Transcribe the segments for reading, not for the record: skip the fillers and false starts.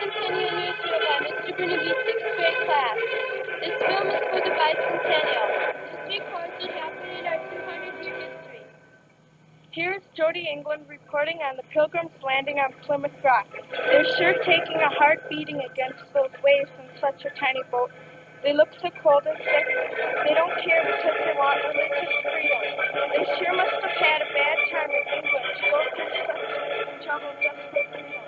Centennial Movie by Mr. Bernabei's 6th grade class. This film is for the bicentennial. This records what happened in our 200-year history. Here is Jody England reporting on the Pilgrims landing on Plymouth Rock. They're sure taking a hard beating against those waves in such a tiny boat. They look so cold and sick. They don't care because they want religious freedom. They sure must have had a bad time in England to go through such trouble just for freedom.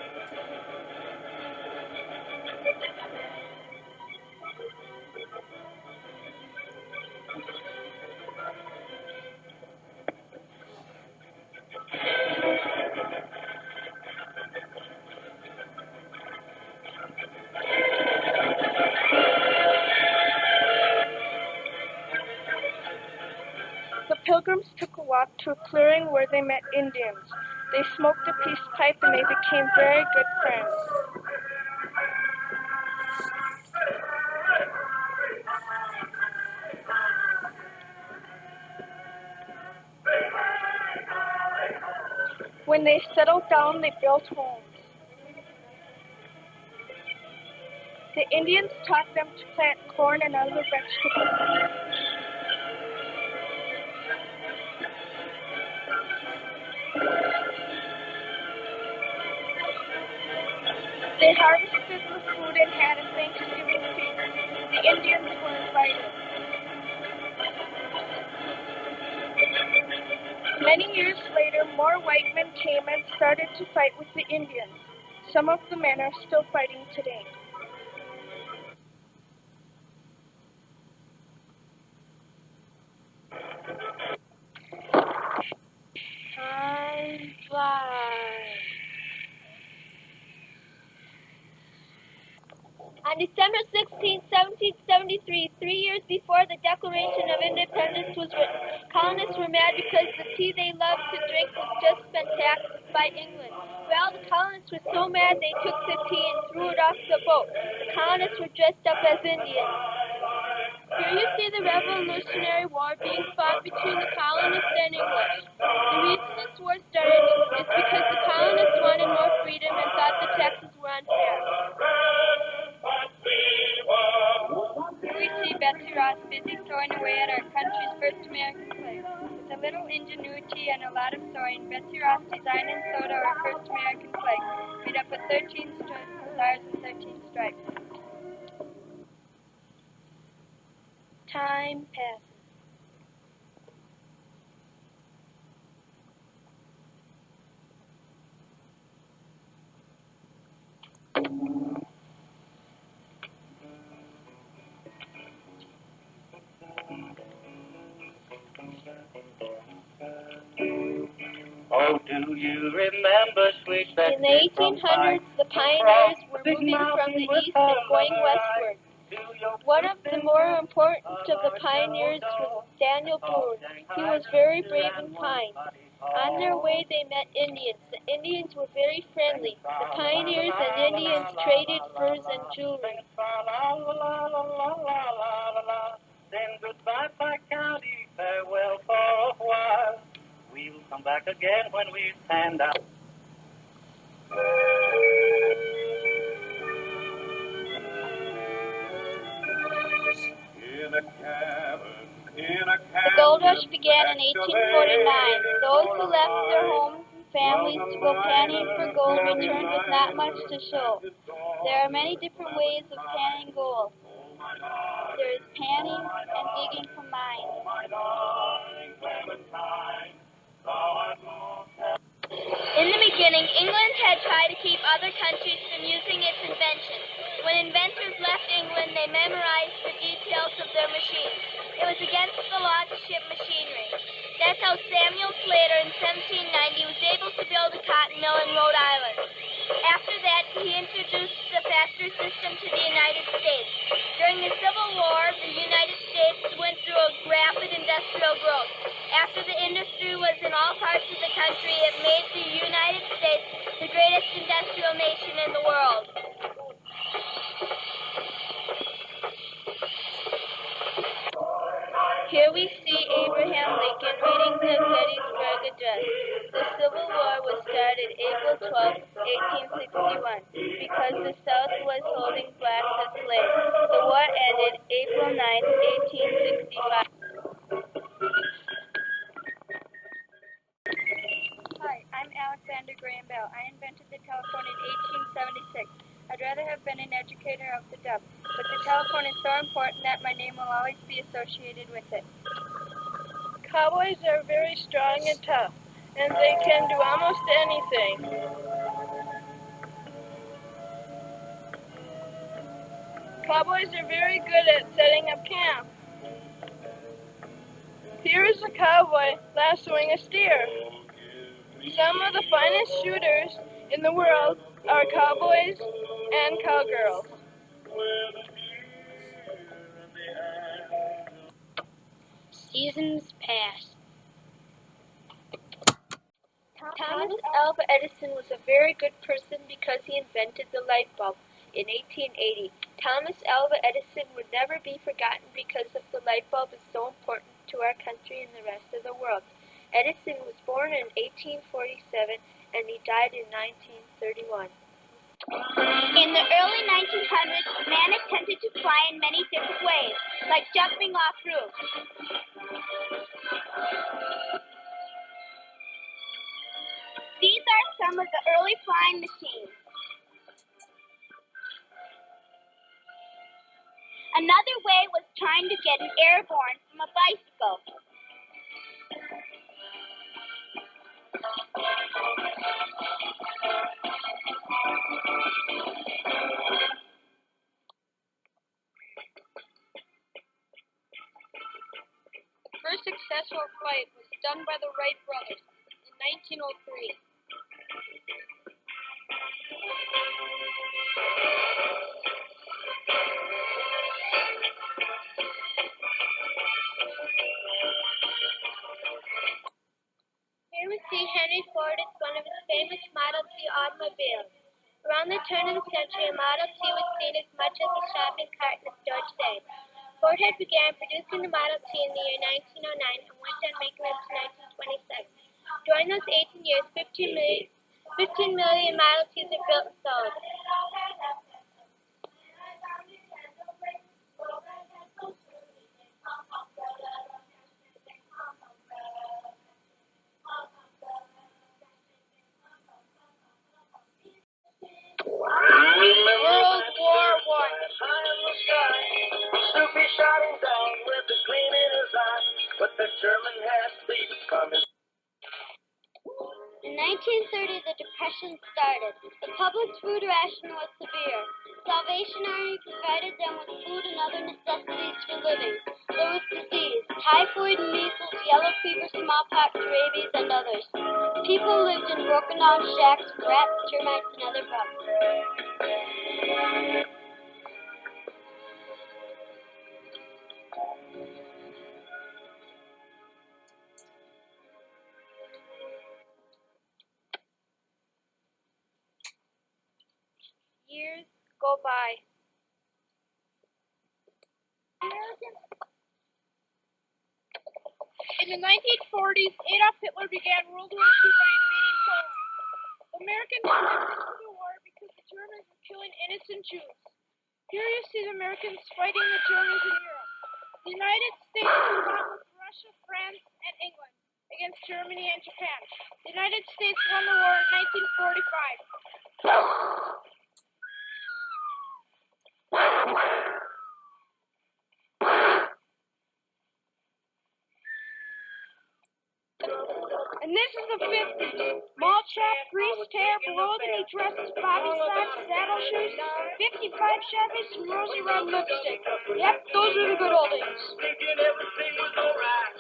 The Pilgrims took a walk to a clearing where they met Indians. They smoked a peace pipe and they became very good friends. When they settled down, they built homes. The Indians taught them to plant corn and other vegetables. They harvested the food and had a Thanksgiving feast. The Indians were invited. Many years later, more white men came and started to fight with the Indians. Some of the men are still fighting today. Time flies. On December 16, 1773, 3 years before the Declaration of Independence was written, colonists were mad because the tea they loved to drink was just been taxed by England. Well, the colonists were so mad they took the tea and threw it off the boat. The colonists were dressed up as Indians. Here you see the Revolutionary War being fought between the colonists and English. The reason this war started is because the colonists wanted more freedom and thought the taxes were unfair. We see Betsy Ross busy sewing away at our country's first American flag. With a little ingenuity and a lot of sewing, Betsy Ross designed and sewed our first American flag, made up of 13 stars and 13 stripes. Time passes. Oh, do you remember, sweet Betsy? In the 1800s, the pioneers were moving from the east and going westward. One of the more important of the pioneers was Daniel Boone. He was very brave and kind. On their way, they met Indians. The Indians were very friendly. The pioneers and Indians traded furs and jewelry. Then goodbye, Pike County, farewell for a while. We'll come back again when we stand out. The gold rush began in 1849. Those who left their homes and families to go panning for gold returned with not much to show. There are many different ways of panning gold. There is panning and digging for mines. In the beginning, England had tried to keep other countries from using its inventions. When inventors left England, they memorized the details of their machines. It was against the law to ship machinery. That's how Samuel Slater in 1790 was able to build a cotton mill in Rhode Island. After that, he introduced the factory system to the United States. During the Civil War, the United States went through a rapid industrial growth. After the industry was in all parts of the country, it made the United States the greatest industrial nation in the world. Here we see Abraham Lincoln reading the Gettysburg Address. The Civil War was started ended April 12, 1861, because the South was holding blacks as slaves. The war ended April 9, 1865. Hi, I'm Alexander Graham Bell. I invented the telephone in 1876. I'd rather have been an educator of the deaf, but the telephone is so important that my name will always be associated with it. Cowboys are very strong and tough, and they can do almost anything. Cowboys are very good at setting up camp. Here is a cowboy lassoing a steer. Some of the finest shooters in the world are cowboys and cowgirls. Seasons pass. Thomas Alva Edison was a very good person because he invented the light bulb in 1880. Thomas Alva Edison would never be forgotten because of the light bulb is so important to our country and the rest of the world. Edison was born in 1847 and he died in 1931. In the early 1900s, man attempted to fly in many different ways, like jumping off roofs. These are some of the early flying machines. Another way was trying to get an airborne from a bicycle. The first successful flight was done by the Wright brothers in 1903. Here we see Henry Ford as one of his famous Model T automobiles. Around the turn of the century, a Model T was seen as much as a shopping cart in the store today. Ford had began producing the Model T in the year 1909 and went on making them to 1927. During those 18 years, 15 million Model Ts are built and sold. World War I. Snoopy shot him down with a gleam in his eye, but the German had bleeding from his. In 1930, the Depression started. The public's food ration was severe. Salvation Army provided them with food and other necessities for living. There was disease, typhoid, measles, yellow fever, smallpox, rabies, and others. People lived in broken-down shacks with rats, termites, and other bugs. Years go by. In the 1940s, Adolf Hitler began World War II by invading Poland. The Americans resisted the war because the Germans were killing innocent Jews. Here you see the Americans fighting the Germans in Europe. The United States fought with Russia, France, and England against Germany and Japan. The United States won the war in 1945. And this is the 50s. Mall chop, grease tear, below the knee dresses, bobby slacks, saddle shoes, 55 Chevys, and rosy red lipstick. Yep, those are the good old days. Thinking everything was alright.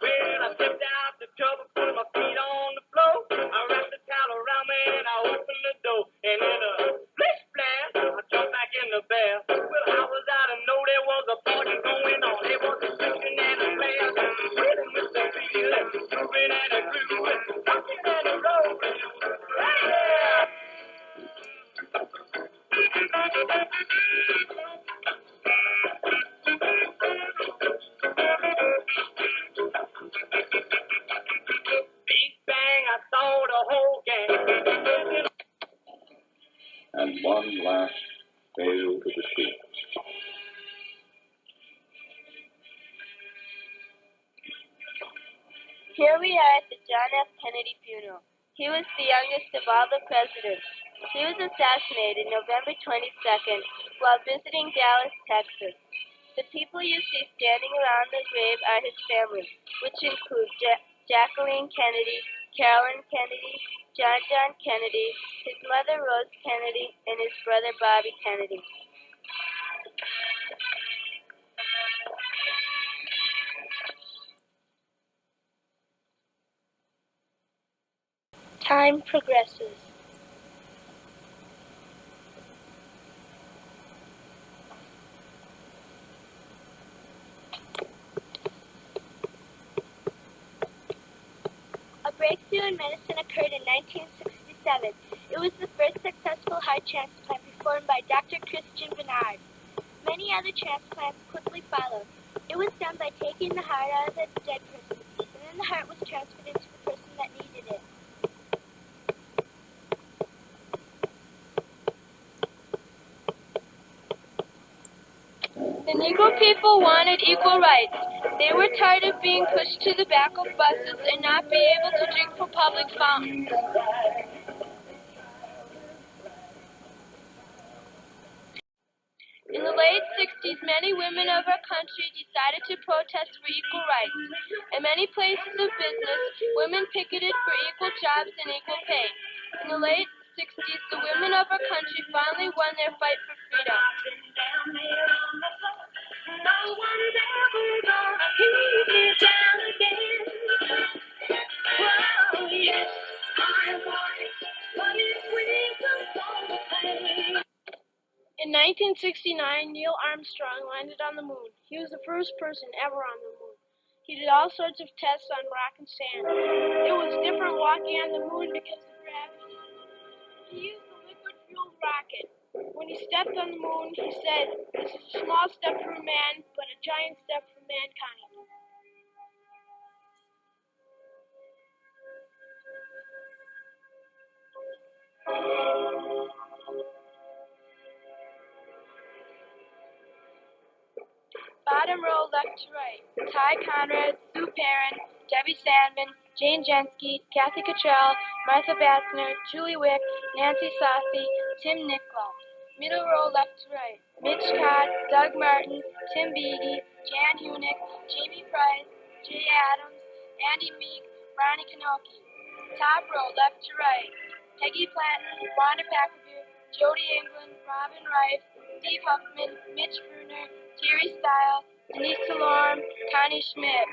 When I stepped out the tub and put my feet on the floor, I wrapped the towel around me and I opened the door. And in a splish splash, I jumped back in the bath. Well, how was I to know there was a party going on? There was a drinking and a bath, rhythm with the feeling, moving and a grooving, rocking and a rolling. Yeah! one last hail to the chief. Here we are at the John F. Kennedy funeral. He was the youngest of all the presidents. He was assassinated November 22nd while visiting Dallas, Texas. The people you see standing around the grave are his family, which include Jacqueline Kennedy, Carolyn Kennedy, John Kennedy, his mother Rose Kennedy, and his brother Bobby Kennedy. Time progresses. A breakthrough in medicine occurred in 1967. It was the first successful heart transplant performed by Dr. Christian Bernard. Many other transplants quickly followed. It was done by taking the heart out of the dead person, and then the heart was transferred into the person that needed it. The Negro people wanted equal rights. They were tired of being pushed to the back of buses and not be able to drink from public fountains. In the late 60s, many women of our country decided to protest for equal rights. In many places of business, women picketed for equal jobs and equal pay. In the late 60s, the women of our country finally won their fight for freedom. No one's ever gonna keep me down again. Oh, yes, I'm right, but if we don't play. In 1969, Neil Armstrong landed on the moon. He was the first person ever on the moon. He did all sorts of tests on rock and sand. It was different walking on the moon because of gravity. He used a liquid-fueled rocket. When he stepped on the moon, he said, "This is a small step for a man, but a giant step for mankind." Bottom row, left to right. Ty Conrad, Sue Perrin, Debbie Sandman, Jane Jensky, Kathy Cottrell, Martha Bassner, Julie Wick, Nancy Saucy, Tim Nicklow. Middle row, left to right. Mitch Todd, Doug Martin, Tim Beattie, Jan Hunick, Jamie Price, Jay Adams, Andy Meek, Ronnie Kanoki. Top row, left to right. Peggy Planton, Wanda Packerby, Jody England, Robin Rife, Steve Huffman, Mitch Bruner, Terry Stiles, Denise Delorme, Connie Schmidt.